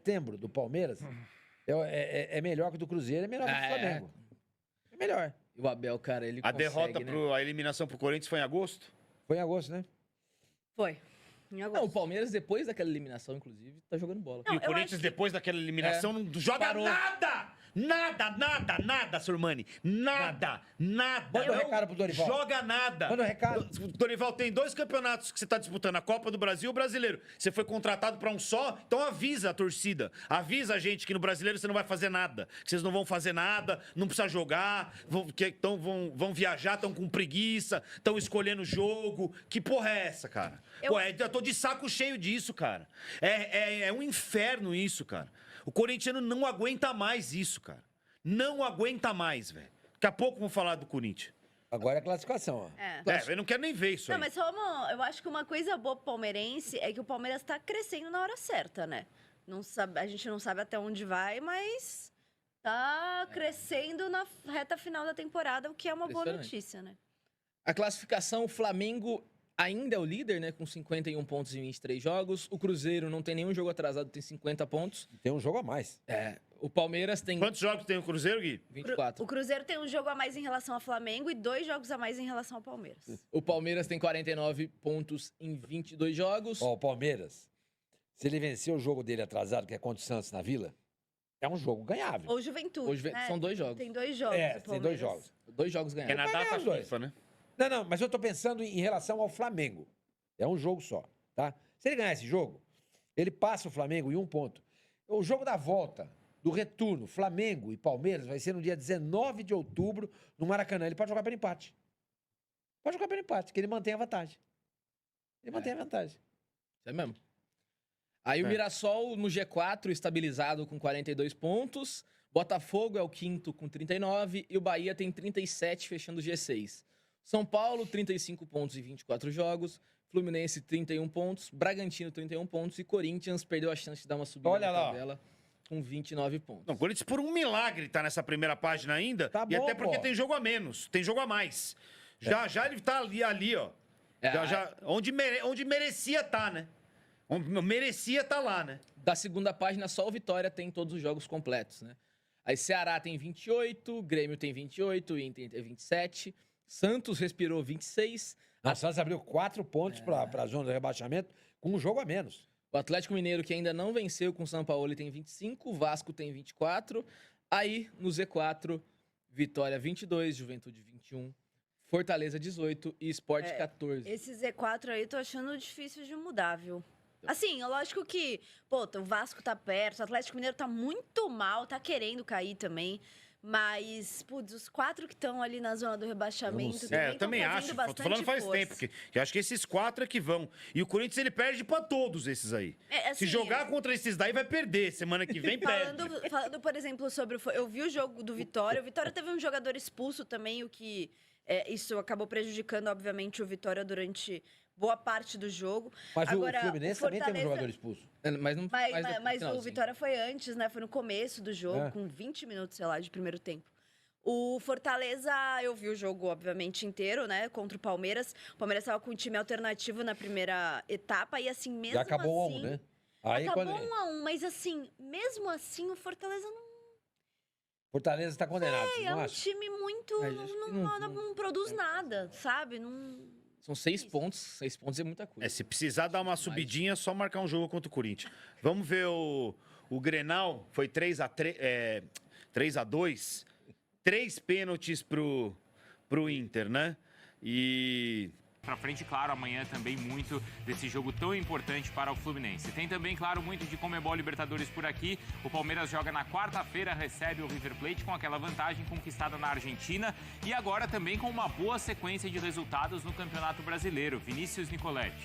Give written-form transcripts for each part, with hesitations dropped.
setembro do Palmeiras é melhor que o do Cruzeiro, é melhor que o do Flamengo. É melhor. E o Abel, cara, ele A consegue, derrota, né? a eliminação pro Corinthians foi em agosto? Foi em agosto, né? Foi. Em agosto. Não, o Palmeiras, depois daquela eliminação, inclusive, tá jogando bola. Não, E o eu Corinthians, acho que- depois daquela eliminação, não joga Parou. nada! Nada, Surmani. Nada. Manda um recado pro Dorival. Joga nada. Manda um recado. Dorival, tem 2 campeonatos que você tá disputando, a Copa do Brasil e o Brasileiro. Você foi contratado pra um só, então avisa a torcida. Avisa a gente que no Brasileiro você não vai fazer nada. Que vocês não vão fazer nada, não precisa jogar, vão viajar, estão com preguiça, estão escolhendo jogo. Que porra é essa, cara? Eu tô de saco cheio disso, cara. É um inferno isso, cara. O corintiano não aguenta mais isso, cara. Não aguenta mais, velho. Daqui a pouco vamos falar do Corinthians. Agora é a classificação, ó. Eu não quero nem ver isso Não, aí. mas eu acho que uma coisa boa pro palmeirense é que o Palmeiras tá crescendo na hora certa, né? Não sabe, a gente não sabe até onde vai, mas tá crescendo na reta final da temporada, o que é uma boa Impressionante. notícia, né? A classificação, o Flamengo ainda é o líder, né? Com 51 pontos em 23 jogos. O Cruzeiro não tem nenhum jogo atrasado, tem 50 pontos. Tem um jogo a mais. O Palmeiras tem Quantos jogos tem o Cruzeiro, Gui? 24. O Cruzeiro tem um jogo a mais em relação ao Flamengo e 2 jogos a mais em relação ao Palmeiras. O Palmeiras tem 49 pontos em 22 jogos. Ó, o Palmeiras, se ele vencer o jogo dele atrasado, que é contra o Santos na Vila, é um jogo ganhável. Ou Juventude. Hoje né? são 2 jogos. Tem 2 jogos. É, o tem 2 Palmeiras. jogos. 2 jogos É ganhados. na Vai data ganhar os dois. FIFA, né? Não, mas eu tô pensando em relação ao Flamengo. É um jogo só, tá? Se ele ganhar esse jogo, ele passa o Flamengo em 1 ponto. O jogo da volta, do retorno, Flamengo e Palmeiras, vai ser no dia 19 de outubro, no Maracanã. Ele pode jogar pelo empate. Pode jogar pelo empate, que ele mantém a vantagem. Ele mantém a vantagem. Isso é mesmo. Aí o Mirassol no G4, estabilizado com 42 pontos. Botafogo é o quinto com 39 e o Bahia tem 37, fechando o G6. São Paulo, 35 pontos em 24 jogos. Fluminense, 31 pontos. Bragantino, 31 pontos. E Corinthians perdeu a chance de dar uma subida Olha na lá, ó. tabela com 29 pontos. Não, o Corinthians, por um milagre, tá nessa primeira página ainda. Tá e bom, até porque pô. tem jogo a menos, tem jogo a mais. Já ele tá ali, ó. Onde merecia tá, né? Merecia tá lá, né? Da segunda página, só o Vitória tem todos os jogos completos, né? Aí Ceará tem 28, Grêmio tem 28, Inter tem 27, Santos respirou 26, O Santos abriu 4 pontos para a zona do rebaixamento com um jogo a menos. o Atlético Mineiro, que ainda não venceu com o São Paulo, tem 25, o Vasco tem 24, aí no Z4, Vitória 22, Juventude 21, Fortaleza 18 e Sport 14. Esse Z4 aí, tô achando difícil de mudar, viu? Assim, é lógico que, pô, o Vasco tá perto, o Atlético Mineiro tá muito mal, tá querendo cair também. Mas, putz, os 4 que estão ali na zona do rebaixamento Eu também tão acho. fazendo Tô bastante falando faz força. tempo. Que eu acho que esses 4 é que vão. E o Corinthians, ele perde pra todos esses aí. Assim, Se jogar contra esses daí, vai perder. Semana que vem, perde. Falando, por exemplo, sobre eu vi o jogo do Vitória. O Vitória teve um jogador expulso também, o que isso acabou prejudicando, obviamente, o Vitória durante boa parte do jogo. Mas Agora, o Fluminense também tem um jogador expulso. Mas não Mas o Vitória foi antes, né? Foi no começo do jogo, com 20 minutos, sei lá, de primeiro tempo. O Fortaleza, eu vi o jogo, obviamente, inteiro, né? Contra o Palmeiras. O Palmeiras estava com um time alternativo na primeira etapa. E assim, mesmo Já acabou assim... 1 né? Aí, acabou quando... 1-1, mas assim, mesmo assim, o Fortaleza não... Fortaleza está condenado, você É não um acha? time muito... Não produz nada, sabe? Não... São 6 pontos. 6 pontos é muita coisa. Se precisar dar uma subidinha, é só marcar um jogo contra o Corinthians. Vamos ver o Grenal. Foi 3-2. 3 pênaltis pro Inter, né? E... Pra frente, claro, amanhã também muito desse jogo tão importante para o Fluminense. Tem também, claro, muito de Conmebol Libertadores por aqui. O Palmeiras joga na quarta-feira, recebe o River Plate com aquela vantagem conquistada na Argentina e agora também com uma boa sequência de resultados no Campeonato Brasileiro. Vinícius Nicoletti.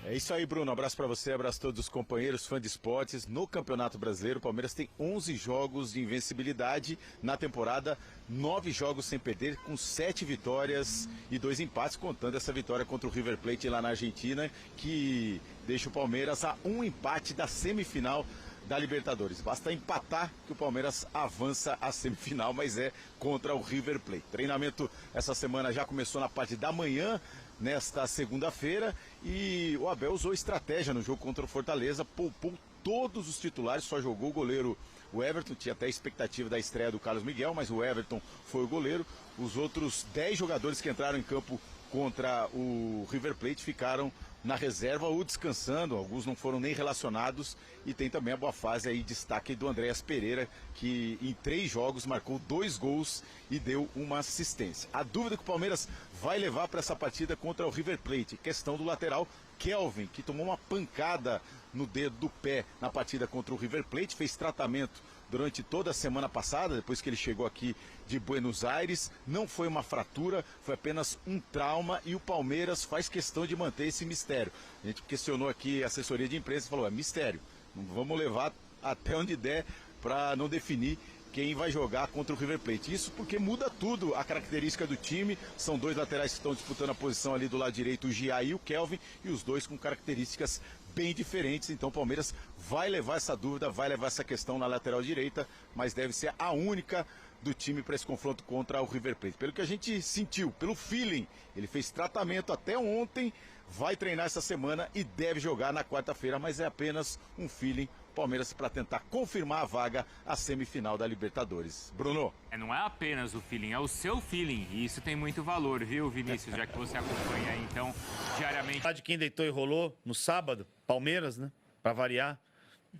É isso aí, Bruno. Abraço para você, abraço a todos os companheiros, fãs de esportes. No Campeonato Brasileiro, o Palmeiras tem 11 jogos de invencibilidade na temporada, 9 jogos sem perder, com 7 vitórias e 2 empates, contando essa vitória contra o River Plate lá na Argentina, que deixa o Palmeiras a 1 empate da semifinal da Libertadores. Basta empatar que o Palmeiras avança à semifinal, mas é contra o River Plate. Treinamento essa semana já começou na parte da manhã nesta segunda-feira e o Abel usou estratégia no jogo contra o Fortaleza, poupou todos os titulares, só jogou o goleiro o Everton, tinha até expectativa da estreia do Carlos Miguel, mas o Everton foi o goleiro. Os outros 10 jogadores que entraram em campo contra o River Plate ficaram na reserva ou descansando, alguns não foram nem relacionados, e tem também a boa fase aí, destaque do Andréas Pereira, que em 3 jogos marcou 2 gols e deu uma assistência. A dúvida que o Palmeiras vai levar para essa partida contra o River Plate, questão do lateral Kelvin, que tomou uma pancada no dedo do pé na partida contra o River Plate, fez tratamento durante toda a semana passada, depois que ele chegou aqui de Buenos Aires. Não foi uma fratura, foi apenas um trauma e o Palmeiras faz questão de manter esse mistério. A gente questionou aqui a assessoria de imprensa e falou, é mistério, vamos levar até onde der para não definir quem vai jogar contra o River Plate. Isso porque muda tudo a característica do time. São 2 laterais que estão disputando a posição ali do lado direito, o Gia e o Kelvin, e os dois com características bem diferentes. Então o Palmeiras vai levar essa dúvida, vai levar essa questão na lateral direita, mas deve ser a única do time para esse confronto contra o River Plate. Pelo que a gente sentiu, pelo feeling, ele fez tratamento até ontem, vai treinar essa semana e deve jogar na quarta-feira, mas é apenas um feeling. Palmeiras para tentar confirmar a vaga à semifinal da Libertadores. Bruno? Não é apenas o feeling, é o seu feeling. E isso tem muito valor, viu, Vinícius? Já que você acompanha aí, então, diariamente. De quem deitou e rolou no sábado, Palmeiras, né? Para variar.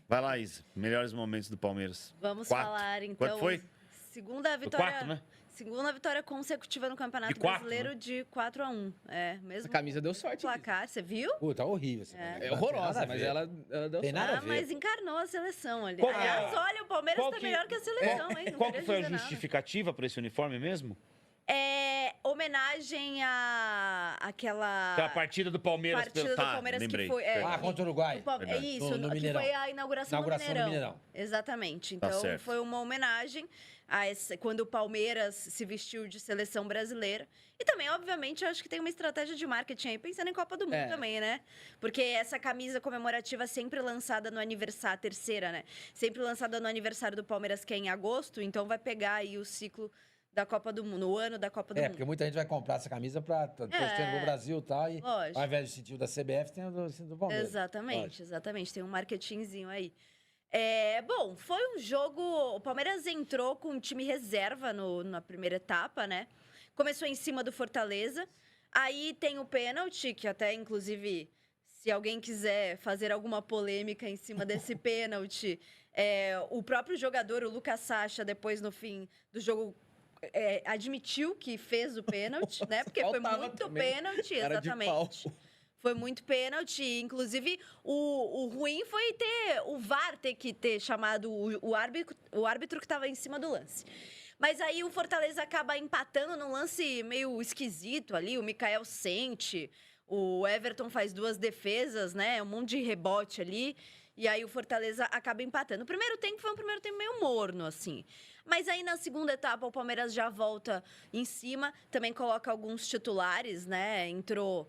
Vai lá, Isa. Melhores momentos do Palmeiras. Vamos 4. falar, então. Quanto foi? Segunda vitória. 4, né? Segunda vitória consecutiva no Campeonato De 4, Brasileiro né? de 4-1. É, mesmo. A camisa deu sorte. Placar, você viu? Pô, tá horrível essa camisa. É Não tem horrorosa, nada a mas ver. ela deu Tem sorte. nada a ver. Mas encarnou a seleção ali. Qual- Aliás, olha, o Palmeiras qual tá que- melhor que a seleção, hein? Não Qual que queria foi a dizer nada. justificativa para esse uniforme mesmo? É homenagem àquela Aquela partida do Palmeiras. partida do Palmeiras lembrei. que foi. É, Ah, contra o Uruguai. É Verdade. isso, No que Mineirão. foi a inauguração, Inauguração do do Mineirão. Mineirão. Exatamente. Tá Então, certo. foi uma homenagem quando o Palmeiras se vestiu de seleção brasileira. E também, obviamente, eu acho que tem uma estratégia de marketing aí, pensando em Copa do Mundo também, né? Porque essa camisa comemorativa sempre lançada no aniversário, a terceira, né? Sempre lançada no aniversário do Palmeiras, que é em agosto. Então, vai pegar aí o ciclo da Copa do Mundo, o ano da Copa do Mundo. Porque muita gente vai comprar essa camisa pra torcendo pro Brasil e tal. E Lógico. ao invés do sentido da CBF, tem o do sentido do Palmeiras. Exatamente, Lógico. exatamente. Tem um marketingzinho aí. Bom, foi um jogo. O Palmeiras entrou com um time reserva na primeira etapa, né? Começou em cima do Fortaleza. Aí tem o pênalti, que até, inclusive, se alguém quiser fazer alguma polêmica em cima desse pênalti, o próprio jogador, o Lucas Sacha, depois no fim do jogo. Admitiu que fez o pênalti, né? Porque foi Faltava muito também. pênalti, Cara de pau. exatamente. Foi muito pênalti. Inclusive, o ruim foi o VAR ter que ter chamado o árbitro que estava em cima do lance. Mas aí o Fortaleza acaba empatando num lance meio esquisito ali. O Mikael sente, o Everton faz 2 defesas, né? Um monte de rebote ali. E aí o Fortaleza acaba empatando. O primeiro tempo foi um primeiro tempo meio morno, assim. Mas aí na segunda etapa o Palmeiras já volta em cima, também coloca alguns titulares, né? Entrou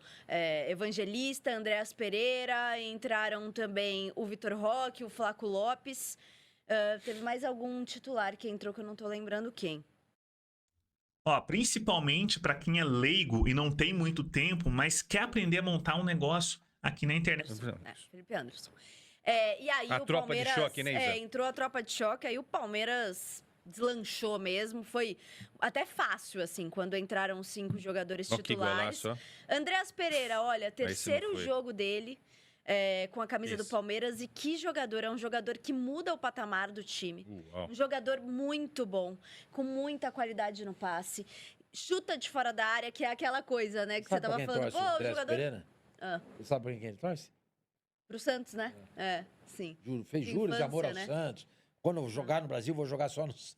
Evangelista, Andréas Pereira, entraram também o Vitor Roque, o Flaco Lopes. Teve mais algum titular que entrou que eu não tô lembrando quem. Ó, principalmente para quem é leigo e não tem muito tempo, mas quer aprender a montar um negócio aqui na internet. Felipe Anderson. E aí A o tropa de Palmeiras, choque, né, Isa? entrou a tropa de choque, aí o Palmeiras deslanchou mesmo, foi até fácil, assim, quando entraram os 5 jogadores Ó, que titulares. golaço, ó. Andréas Pereira, olha, terceiro foi. jogo dele com a camisa do Isso. Palmeiras, e que jogador, é um jogador que muda o patamar do time. Ó. Um jogador muito bom, com muita qualidade no passe, chuta de fora da área, que é aquela coisa, né, que Sabe você tava pra quem falando, torce pô, o o Andrés jogador... Pereira? Ah, Você sabe pra quem ele torce? pro Santos, né? Sim. Juro, fez De juros de amor ao infância, né? Santos. Quando eu jogar no Brasil, vou jogar só no Santos.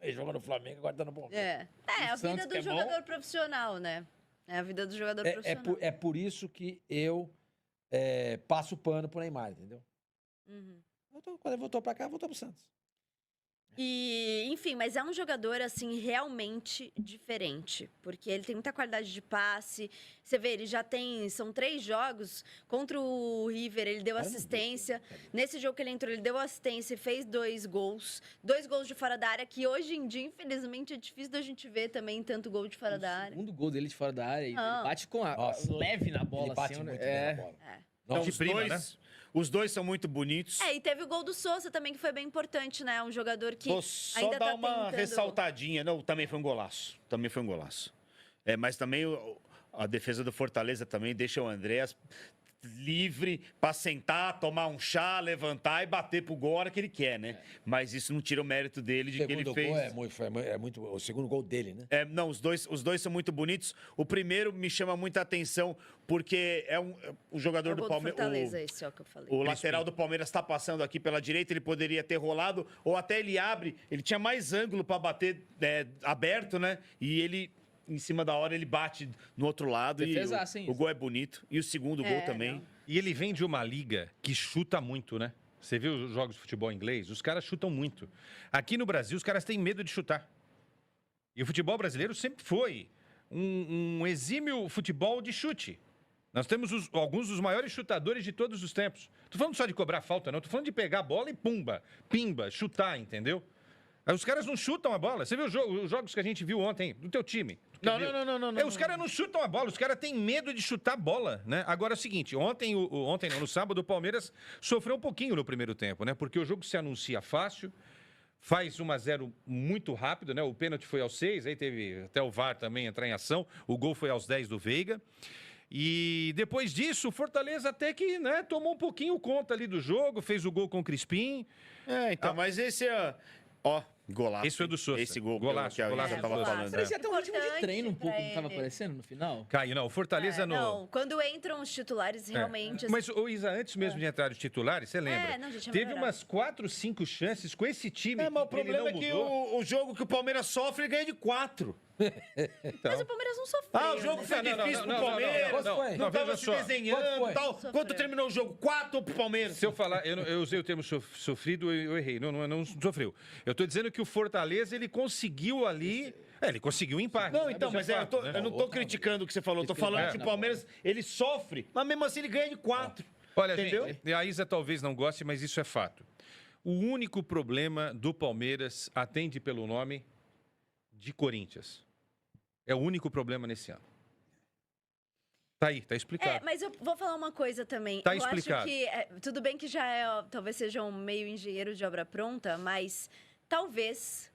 Ele joga no Flamengo, agora tá no Palmeiras. A vida Santos do que é bom. jogador profissional, né? É a vida do jogador profissional. É por isso que eu passo o pano pro Neymar, entendeu? Uhum. Quando ele voltou pra cá, voltou pro Santos. E, enfim, mas é um jogador, assim, realmente diferente. Porque ele tem muita qualidade de passe. Você vê, ele já tem... São 3 jogos. Contra o River, ele deu assistência. Nesse jogo que ele entrou, ele deu assistência e fez 2 gols. 2 gols de fora da área, que hoje em dia, infelizmente, é difícil da gente ver também tanto gol de fora da área. O segundo gol dele de fora da área. Ele Não. bate com a leve na bola. Ele bate assim, muito é. bem na bola. É. Então, Nossa, os dois, os dois são muito bonitos. E teve o gol do Sousa também, que foi bem importante, né? Um jogador que Vou só ainda dar tá uma tentando... ressaltadinha. Não, também foi um golaço. Também foi um golaço. Mas também a defesa do Fortaleza também deixa o Andréas livre para sentar, tomar um chá, levantar e bater pro gol a hora que ele quer, né? Mas isso não tira o mérito dele de que ele segundo fez. gol é muito. O segundo gol dele, né? Não, os dois são muito bonitos. O primeiro me chama muita atenção porque é o jogador É o do gol Palmeiras. Fortaleza, esse é o que eu falei. O lateral do Palmeiras está passando aqui pela direita, ele poderia ter rolado, ou até ele abre, ele tinha mais ângulo para bater aberto, né? E ele, em cima da hora, ele bate no outro lado. Defesaça, E hein, o isso. gol é bonito. E o segundo gol também. Não. E ele vem de uma liga que chuta muito, né? Você viu os jogos de futebol inglês? Os caras chutam muito. Aqui no Brasil, os caras têm medo de chutar. E o futebol brasileiro sempre foi um exímio futebol de chute. Nós temos alguns dos maiores chutadores de todos os tempos. Tô falando só de cobrar falta, não. Tô falando de pegar a bola e pimba, chutar, entendeu? Aí os caras não chutam a bola. Você viu os jogos que a gente viu ontem do teu time? Não. Os caras não chutam a bola, os caras têm medo de chutar a bola, né? Agora é o seguinte, ontem não, no sábado, o Palmeiras sofreu um pouquinho no primeiro tempo, né? Porque o jogo se anuncia fácil, faz 1-0 muito rápido, né? O pênalti foi aos 6, aí teve até o VAR também entrar em ação, o gol foi aos 10 do Veiga. E depois disso, o Fortaleza até que, né, tomou um pouquinho conta ali do jogo, fez o gol com o Crispim. Mas esse golaço. Esse foi do Sousa. Esse gol Golaço, que a golaço gente do tava Sousa. falando. Parecia até um ritmo de Importante treino um pouco, pra não tava ele. aparecendo no final? Caio, não, o Fortaleza Não, quando entram os titulares, realmente... Mas, ô Isa, antes mesmo de entrar os titulares, você lembra? não, gente, é Teve melhorar. umas 4, 5 chances com esse time. Mas o ele problema não é que mudou. o jogo que o Palmeiras sofre, ele ganha de 4. Mas o Palmeiras não sofreu. O jogo né? foi difícil pro não, Palmeiras. Quanto foi? Não tava veja se só. desenhando Quanto foi? e tal. Sofreu. Quanto terminou o jogo? 4 pro Palmeiras. Se eu falar, eu usei o termo sofrido, eu errei. Não sofreu. Eu tô dizendo que o Fortaleza, ele conseguiu ali... ele conseguiu um empate. Não, então, Isso mas é fato, né? eu não tô criticando o que você falou. Eu tô falando que o Palmeiras, ele sofre, mas mesmo assim ele ganha de 4. Olha, Entendeu? gente, a Isa talvez não goste, mas isso é fato. O único problema do Palmeiras, atende pelo nome, de Corinthians. É o único problema nesse ano. Tá aí, tá explicado. Mas eu vou falar uma coisa também. Tá eu explicado. acho que, tudo bem que já talvez seja um meio engenheiro de obra pronta, mas talvez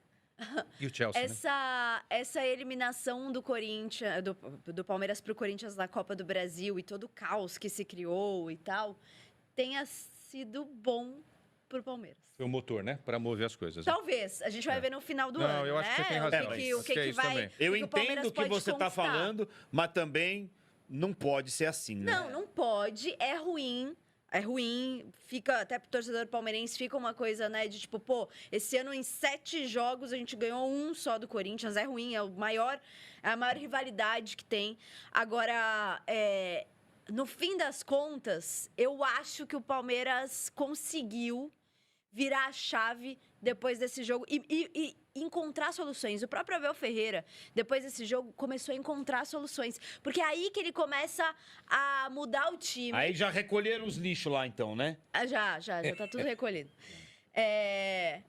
E o Chelsea, né? essa eliminação do Corinthians, do Palmeiras pro Corinthians na Copa do Brasil e todo o caos que se criou e tal, tenha sido bom pro Palmeiras. Foi o motor, né? Pra mover as coisas. Talvez. A gente vai ver no final do Não, ano, eu acho que né? você tem razão. O que É isso vai... também. Eu o que o Palmeiras entendo o que pode você tá conquistar. falando, mas também não pode ser assim, né? Não pode. É ruim. É ruim. Fica, até pro torcedor palmeirense, fica uma coisa, né? De tipo, esse ano em 7 jogos a gente ganhou um só do Corinthians. É ruim, é a maior rivalidade que tem. Agora, no fim das contas, eu acho que o Palmeiras conseguiu virar a chave depois desse jogo e encontrar soluções. O próprio Abel Ferreira, depois desse jogo, começou a encontrar soluções. Porque é aí que ele começa a mudar o time. Aí já recolheram os lixos lá, então, né? Já tá tudo recolhido.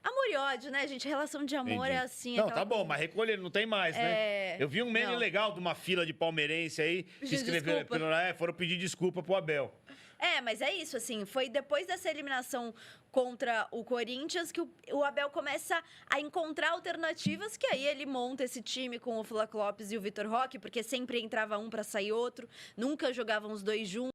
Amor e ódio, né, gente? Relação de amor Entendi. é assim. Não, aquela tá bom, coisa. mas recolheram, não tem mais, né? Eu vi um meme não. legal de uma fila de palmeirense aí que Pedir escreveram, desculpa. foram pedir desculpa pro Abel. Mas é isso, assim, foi depois dessa eliminação contra o Corinthians que o Abel começa a encontrar alternativas, que aí ele monta esse time com o Flávio Lopes e o Vitor Roque, porque sempre entrava um para sair outro, nunca jogavam os dois juntos.